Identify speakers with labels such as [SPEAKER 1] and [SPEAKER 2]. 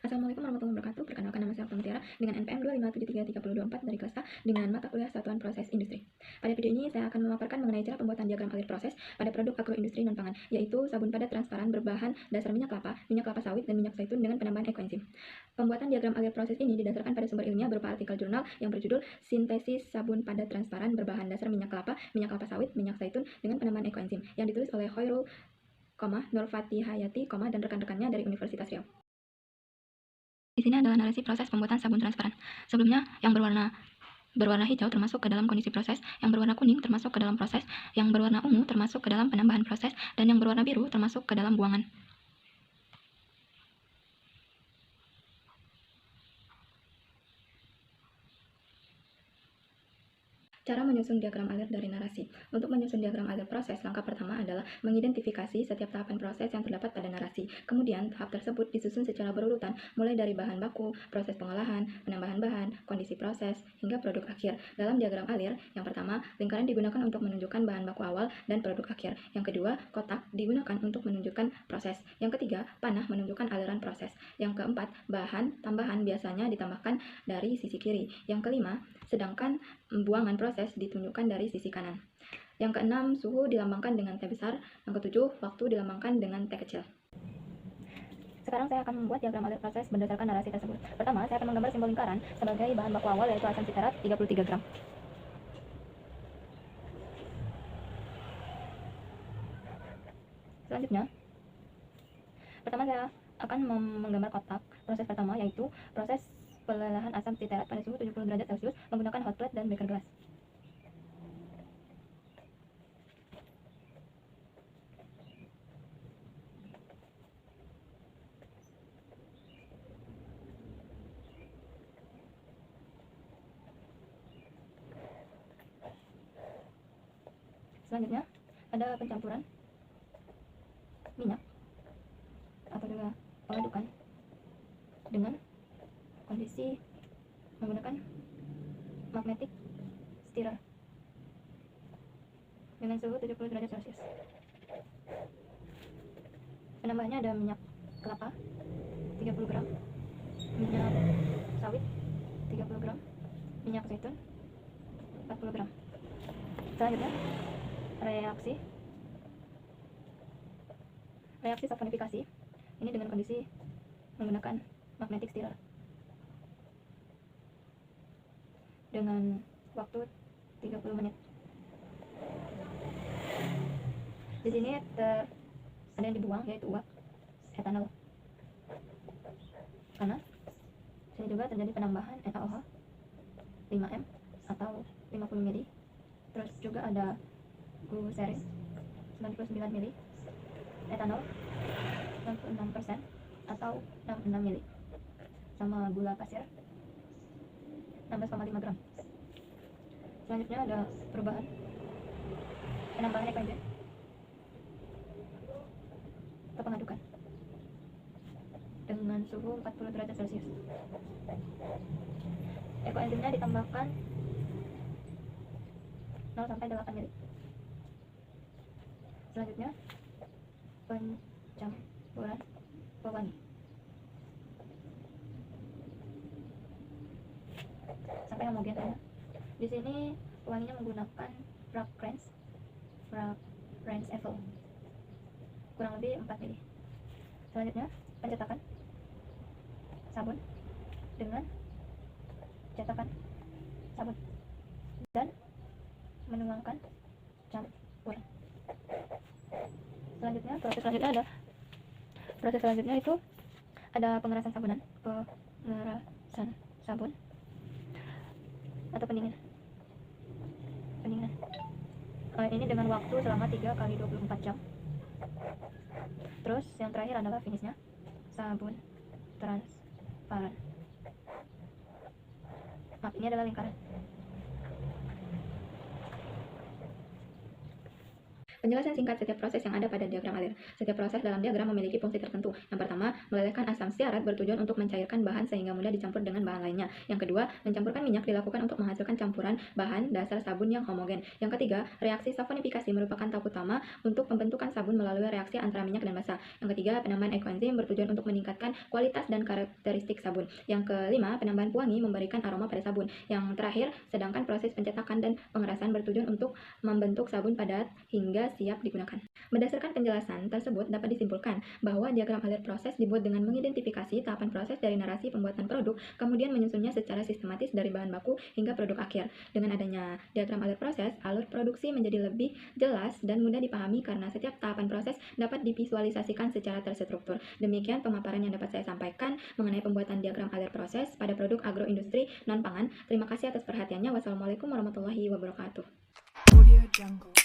[SPEAKER 1] Assalamualaikum warahmatullahi wabarakatuh. Perkenalkan, nama saya Okta Mutiara dengan NPM 2573324 dari kelas A dengan mata kuliah Satuan Proses Industri. Pada video ini saya akan memaparkan mengenai cara pembuatan diagram alir proses pada produk agroindustri non-pangan, yaitu sabun padat transparan berbahan dasar minyak kelapa sawit, dan minyak zaitun dengan penambahan ekoenzim. Pembuatan diagram alir proses ini didasarkan pada sumber ilmiah berupa artikel jurnal yang berjudul Sintesis Sabun Padat Transparan Berbahan Dasar minyak kelapa sawit, minyak zaitun dengan penambahan ekoenzim yang ditulis oleh Khairul, Nurfati Hayati, dan rekan-rekannya dari Universitas Riau. Di sini adalah narasi proses pembuatan sabun transparan. Sebelumnya, yang berwarna hijau termasuk ke dalam kondisi proses, yang berwarna kuning termasuk ke dalam proses, yang berwarna ungu termasuk ke dalam penambahan proses, dan yang berwarna biru termasuk ke dalam buangan. Cara menyusun diagram alir dari narasi. Untuk menyusun diagram alir proses, langkah pertama adalah mengidentifikasi setiap tahapan proses yang terdapat pada narasi. Kemudian, tahap tersebut disusun secara berurutan, mulai dari bahan baku, proses pengolahan, penambahan bahan, kondisi proses, hingga produk akhir. Dalam diagram alir, yang pertama, lingkaran digunakan untuk menunjukkan bahan baku awal dan produk akhir. Yang kedua, kotak digunakan untuk menunjukkan proses. Yang ketiga, panah menunjukkan aliran proses. Yang keempat, bahan tambahan biasanya ditambahkan dari sisi kiri. Yang kelima, sedangkan buangan proses ditunjukkan dari sisi kanan. Yang keenam, suhu dilambangkan dengan T besar. Yang ketujuh, waktu dilambangkan dengan T kecil. Sekarang saya akan membuat diagram alir proses berdasarkan narasi tersebut. Pertama, saya akan menggambar simbol lingkaran sebagai bahan baku awal, yaitu asam sitrat 33 gram. Selanjutnya, pertama saya akan menggambar kotak proses pertama, yaitu proses pelelahan asam sitrat pada suhu 70 derajat Celcius menggunakan hot plate dan beker gelas. Selanjutnya, ada pencampuran minyak atau juga pengadukan dengan kondisi menggunakan magnetic stirrer dengan suhu 70 derajat Celcius. Penambahannya ada minyak kelapa 30 gram, minyak sawit 30 gram, minyak zaitun 40 gram. Selanjutnya, reaksi saponifikasi ini dengan kondisi menggunakan magnetic stirrer dengan waktu 30 menit. Di sini ada yang dibuang, yaitu uap etanol, karena sini juga terjadi penambahan NaOH 5M atau 50 ml. Terus juga ada gluserin 99 ml, etanol 66% atau 66 ml, sama gula pasir 16,5 gram. Selanjutnya ada perubahan penambahan ekoenzim atau pengadukan dengan suhu 40 derajat Celcius. Ekoenzimnya ditambahkan 0 sampai 8 ml. Selanjutnya, pencampuran pewangi sampai homogen ya. Di sini pewanginya menggunakan fragrance Apple kurang lebih 4 ml. Selanjutnya, pencetakan sabun dengan cetakan sabun dan menuangkan campuran. Selanjutnya, proses selanjutnya itu ada pengerasan sabun atau pendinginan. Ini dengan waktu selama 3 kali 24 jam. Terus yang terakhir adalah finishnya, sabun transparan. Ini adalah lingkaran. Penjelasan singkat setiap proses yang ada pada diagram alir. Setiap proses dalam diagram memiliki fungsi tertentu. Yang pertama, melelehkan asam stearat bertujuan untuk mencairkan bahan sehingga mudah dicampur dengan bahan lainnya. Yang kedua, mencampurkan minyak dilakukan untuk menghasilkan campuran bahan dasar sabun yang homogen. Yang ketiga, reaksi saponifikasi merupakan tahap utama untuk pembentukan sabun melalui reaksi antara minyak dan basa. Yang ketiga, penambahan ekoenzim bertujuan untuk meningkatkan kualitas dan karakteristik sabun. Yang kelima, penambahan pewangi memberikan aroma pada sabun. Yang terakhir, sedangkan proses pencetakan dan pengerasan bertujuan untuk membentuk sabun padat hingga siap digunakan. Berdasarkan penjelasan tersebut dapat disimpulkan bahwa diagram alir proses dibuat dengan mengidentifikasi tahapan proses dari narasi pembuatan produk, kemudian menyusunnya secara sistematis dari bahan baku hingga produk akhir. Dengan adanya diagram alir proses, alur produksi menjadi lebih jelas dan mudah dipahami karena setiap tahapan proses dapat divisualisasikan secara terstruktur. Demikian pemaparan yang dapat saya sampaikan mengenai pembuatan diagram alir proses pada produk agroindustri non-pangan. Terima kasih atas perhatiannya. Wassalamualaikum warahmatullahi wabarakatuh.
[SPEAKER 2] Audio Jungle.